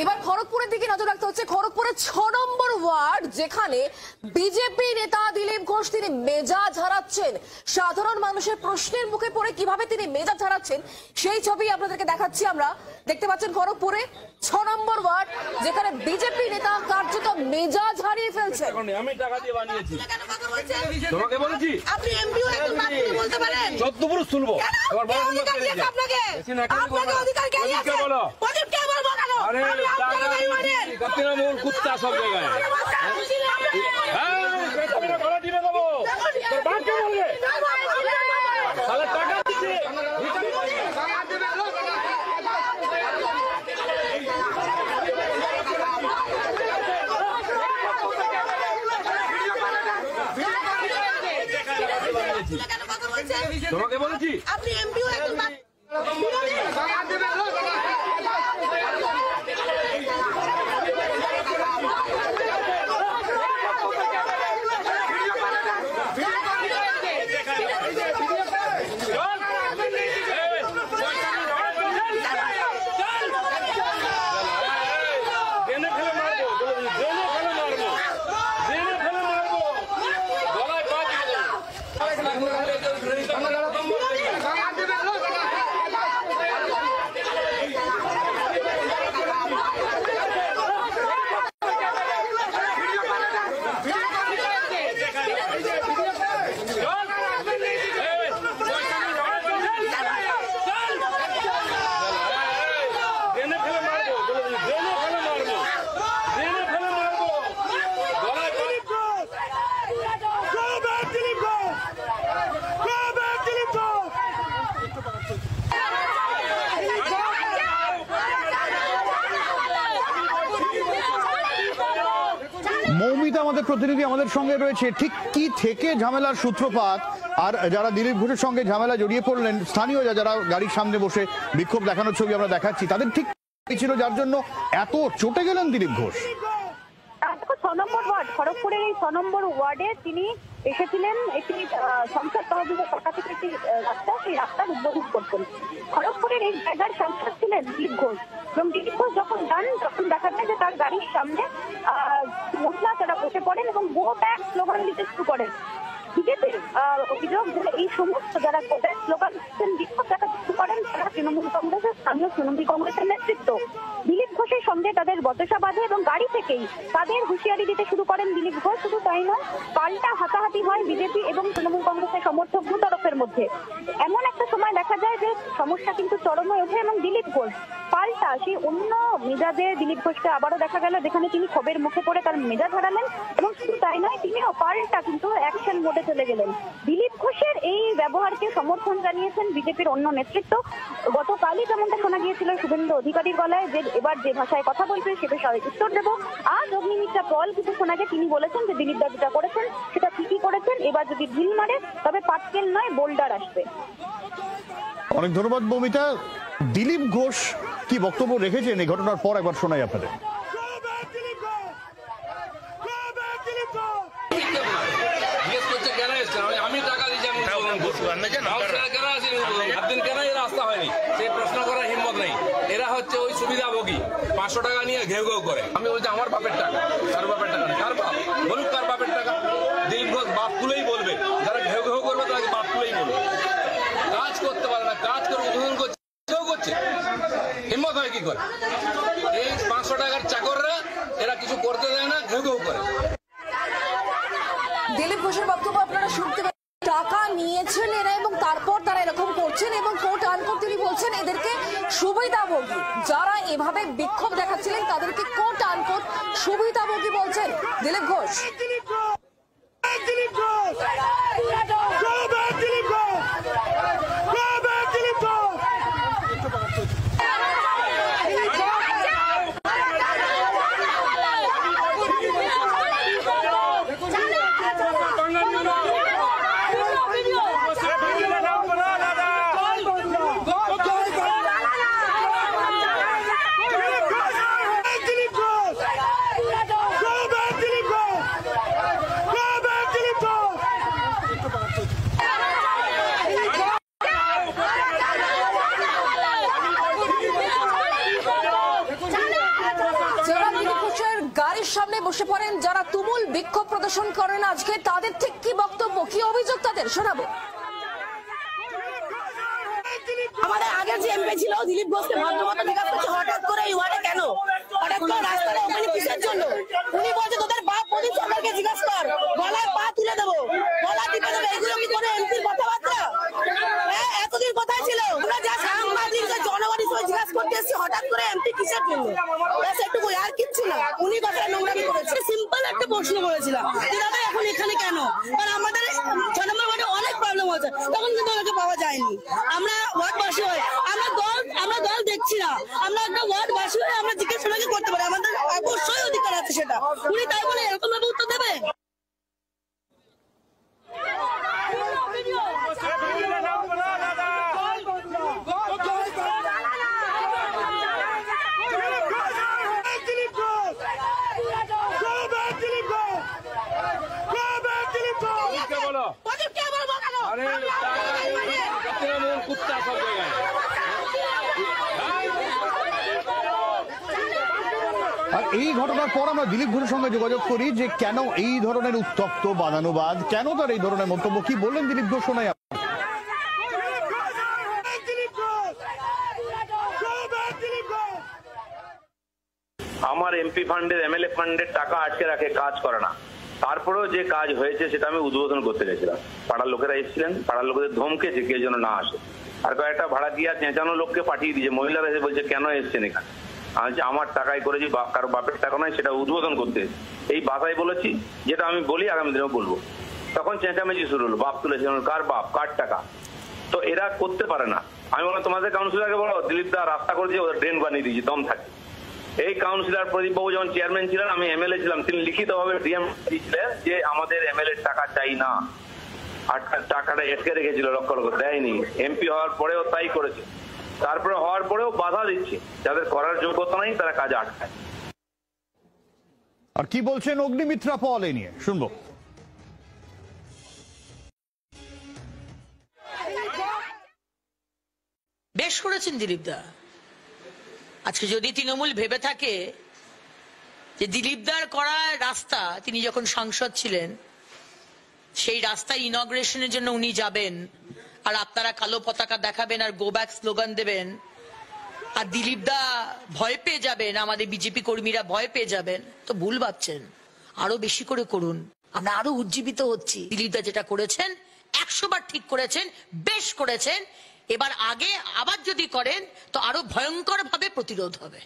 এবার খড়গপুরের দিকে নজর রাখতে হচ্ছে। খড়গপুরের 6 নম্বর ওয়ার্ড, যেখানে বিজেপি নেতা দিলীপ ঘোষ তিনি মেজাজ হারাচ্ছেন। সাধারণ মানুষের প্রশ্নের মুখে পড়ে কিভাবে তিনি মেজাজ হারাচ্ছেন সেই ছবি আপনাদেরকে দেখাচ্ছি। আমরা দেখতে পাচ্ছেন খড়গপুরে 6 নম্বর ওয়ার্ড, যেখানে বিজেপি নেতা কার্যত মেজাজ হারিয়ে ফেলছেন। আমি টাকা দিয়ে বানিয়েছি, তোমাকে বলেছি আপনি এমপিও এখন বাকিটা বলতে পারেন, 14 পুরুষ তুলবো। এবার বড় অধিকার দিয়েছে আপনাকে, আপনাকে অধিকার কে দিয়েছে? বলো প্রদীপ কে বলবো কেন? আরে টাকা মারেন কতনা মূল কুত্তা সব জায়গায়। হ্যাঁ বেতনের গলা দিয়ে দেবো, তোর বাপ কে বলবে? শালা টাকা দিছে টাকা দিবে লোক। তোমাকে বলেছি আপনি এমপিও এখন মৌমিতা আমাদের প্রতিনিধি আমাদের সঙ্গে রয়েছে। ঠিক কি থেকে ঝামেলার সূত্রপাত, আর যারা দিলীপ ঘোষের সঙ্গে ঝামেলা জড়িয়ে পড়লেন, স্থানীয় যারা গাড়ির সামনে বসে বিক্ষোভ দেখানোর ছবি আমরা দেখাচ্ছি, তাদের ঠিক ছিল যার জন্য এত চটে গেলেন দিলীপ ঘোষ? 6 নম্বর ওয়ার্ড, খড়গপুরের এই 6 নম্বর ওয়ার্ডে তিনি এসেছিলেন একটি সংসদ তহবিলের টাকা থেকে একটি রাস্তা, সেই রাস্তার উদ্বোধন করতেন। খড়গপুরের এই জায়গার সাংসদ ছিলেন দিলীপ ঘোষ, এবং দিলীপ ঘোষ যখন যান তখন দেখা যায় যে তার গাড়ির সামনে মহিলা তারা বসে পড়েন এবং ভোট এক স্লোগান দিতে শুরু করেন। বিজেপির অভিযোগ যে এই সমস্ত যারা স্লোগান দিচ্ছেন বিক্ষোভ দেখাতে শুরু করেন তারা তৃণমূল কংগ্রেসের স্থানীয় তৃণমূল কংগ্রেসের নেতৃত্ব। দিলীপ ঘোষের সঙ্গে তাদের বচসা বাঁধে এবং গাড়ি থেকেই তাদের হুঁশিয়ারি দিতে শুরু করেন দিলীপ ঘোষ। শুধু তাই নয়, পাল্টা হাতাহাতি হয় বিজেপি এবং তৃণমূল কংগ্রেসের সমর্থক দু তরফের মধ্যে। এমন একটা সময় দেখা যায় যে সমস্যা কিন্তু চরমে ওঠে এবং দিলীপ ঘোষ পাল্টা সেই অন্য মেজাজে দিলীপ ঘোষকে আবারও দেখা গেল, যেখানে তিনি ক্ষোভের মুখে পড়ে তার মেজাজ হারালেন। এবং শুধু তাই নয়, তিনিও পাল্টা কিন্তু অ্যাকশন মোডে চলে গেলেন। দিলীপ ঘোষের এই ব্যবহারকে সমর্থন জানিয়েছেন বিজেপির অন্য নেতৃত্ব। গতকালই যেমনটা শোনা গিয়েছিল শুভেন্দু অধিকারীর গলায় যে এবার যে ভাষায় কথা বলবে সে ভাষায় উত্তর দেবো, আজ অগ্নিমিত্রা পল কিছু শোনা যায় তিনি বলেছেন যে দিলীপ দা যেটা করেছেন সেটা ঠিকই করেছেন, এবার যদি ঢিল মারে তবে পাটকেল নয় বোল্ডার আসবে। অনেক ধন্যবাদ মৌমিতা। দিলীপ ঘোষ কি বক্তব্য রেখেছেন এই ঘটনার পর একবার শোনাই আপনাদের। আমি টাকা দিচ্ছি, একদিন কেন এই রাস্তা হয়নি সেই প্রশ্ন করার হিম্মত নেই। এরা হচ্ছে ওই সুবিধাভোগী, 500 টাকা নিয়ে ঘেউ ঘেউ করে। আমি বলছি আমার বাপের টাকা, কার বাপের টাকা? কার বাপ বলুক, কার বাপের টাকা? দিলীপ ঘোষ বাপ তুলেই বলবে, যারা ঘেউ ঘেউ করবে তাকে বাপ তুলেই বলবে। কাজ করতে পারে না, কাজ করে উদ্বোধন করছে, কেউ করছে, হিম্মত হয় কি করে? এই 500 টাকার চাকররা এরা কিছু করতে দেয় না, ঘেউ ঘেউ করে। দিলীপ ঘোষের বক্তব্য আপনারা শুনতে পাচ্ছেন। টাকা নিয়েছেন এরা এবং তারপর তারা এরকম করছেন এবং কোর্ট আনকোর্ট তিনি বলছেন এদেরকে সুবিধাভোগী। যারা এভাবে বিক্ষোভ দেখাচ্ছিলেন তাদেরকে কোর্ট আনকোর্ট সুবিধাভোগী বলছেন দিলীপ ঘোষ। যারা দিলীপ ঘোষের গাড়ির সামনে বসে পড়েন, যারা তুমুল বিক্ষোভ প্রদর্শন করেন আজকে, তাদের ঠিক কি বক্তব্য, কি অভিযোগ তাদের, শোনাবো। আমাদের আগের যে এমপি ছিল দিলীপ ঘোষকে ভদ্রমতো জিজ্ঞাসা করছে হঠাৎ করে এই ওয়ার্ডে কেন, হঠাৎ করে রাস্তাটা ওখানে কিসের জন্য? উনি বলছে তোদের বাপ প্রদীপ সরকারকে জিজ্ঞাসা কর, গলায় পা তুলে দেবো, গলা টিপে দেবো। এগুলো কি কোনো এমপির কথাবার্তা? হ্যাঁ, এতদিন কোথায় ছিল? আমরা যা সাংবাদিক জনগণ হিসেবে জিজ্ঞাসা করতে এসেছি হঠাৎ করে এমপি কিসের জন্য, এটুকু আর কিচ্ছু না। উনি কথাটা নোংরামি করেছে। সিম্পল একটা প্রশ্ন করেছিলাম দাদা এখন এখানে কেন, কারণ আমাদের 6 নম্বর ওয়ার্ডে অনেক প্রবলেম হচ্ছে, তখন কিন্তু ওনাকে পাওয়া যায়নি। আমরা ওয়ার্ডবাসী হয়ে আমরা দল দেখছি না, আমরা একটা ওয়ার্ডবাসী হয়ে আমরা জিজ্ঞেস করতে পারি, আমাদের অবশ্যই অধিকার আছে সেটা। উনি তাই বলে এরকম ভাবে উত্তর দেবে? আর এই ঘটনার পর আমরা দিলীপ ঘোষের সঙ্গে যোগাযোগ করি যে কেন এই ধরনের উত্তপ্ত বাদানুবাদ, কেন তার এই ধরনের মন্তব্য, কি বললেন দিলীপ ঘোষ শোনাই। আমার এমপি ফান্ডের এমএলএ ফান্ডের টাকা আটকে রাখে, কাজ করে না। তারপরেও যে কাজ হয়েছে সেটা আমি উদ্বোধন করতে গেছিলাম। পাড়ার লোকেরা এসেছিলেন, পাড়ার লোকেদের ধমকেছে কেউ যেন না আসে, আর কয়েকটা ভাড়া দিয়ে চেঁচানো লোককে পাঠিয়ে দিয়েছে। মহিলারা এসে বলছে কেন এসছেন এখানে? আমি আমার টাকায় করেছি, কারো বাপের টাকা নয়, সেটা উদ্বোধন করতে এই বাসায় বলেছি, যেটা আমি বলি আগামী দিনেও বলবো। তখন চেঁচামেচি শুরু হলো, বাপ তুলেছে, কার বাপ, কার টাকা? তো এরা করতে পারে না। আমি বললাম তোমাদের কাউন্সিলরকে বলো দিলীপ দা রাস্তা করেছে, ওদের ড্রেন বানিয়ে দিয়েছি, দম থাকে। এই কাউন্সিলর প্রদীপ বাবু যখন চেয়ারম্যান ছিলেন, আমি এমএলএ ছিলাম, তিনি লিখিতভাবে ডিএম দিয়েছিলেন যে আমাদের এমএলএ টাকা চাই না, আর টাকাটা আটকে রেখেছিল, লক্ষ লক্ষ দেয়নি। এমপি হওয়ার পরেও তাই করেছে, তারপরে হওয়ার পরেও বাধা দিচ্ছে, যাদের করার যোগ্যতা নাই তারা কাজ আটকায়। আর কি বলছেন অগ্নিমিত্রা পল এ নিয়ে শুনবো। বেশ করেছেন দিলীপ দা। আজকে যদি তৃণমূল ভেবে থাকে যে দিলীপ দার করা রাস্তা, তিনি যখন সাংসদ ছিলেন সেই রাস্তা ইনগ্রেশনের জন্য উনি যাবেন, আর আপনারা কালো পতাকা দেখাবেন আর গো ব্যাক স্লোগান দেবেন, আর দিলীপ দা ভয় পেয়ে যাবেন, আমাদের বিজেপি কর্মীরা ভয় পেয়ে যাবেন, তো ভুল ভাবছেন। আরো বেশি করে করুন, আমরা আরো উজ্জীবিত হচ্ছি। দিলীপ দা যেটা করেছেন 100 বার ঠিক করেছেন, বেশ করেছেন। এবার আগে আবার যদি করেন তো আরো ভয়ঙ্কর ভাবে প্রতিরোধ হবে।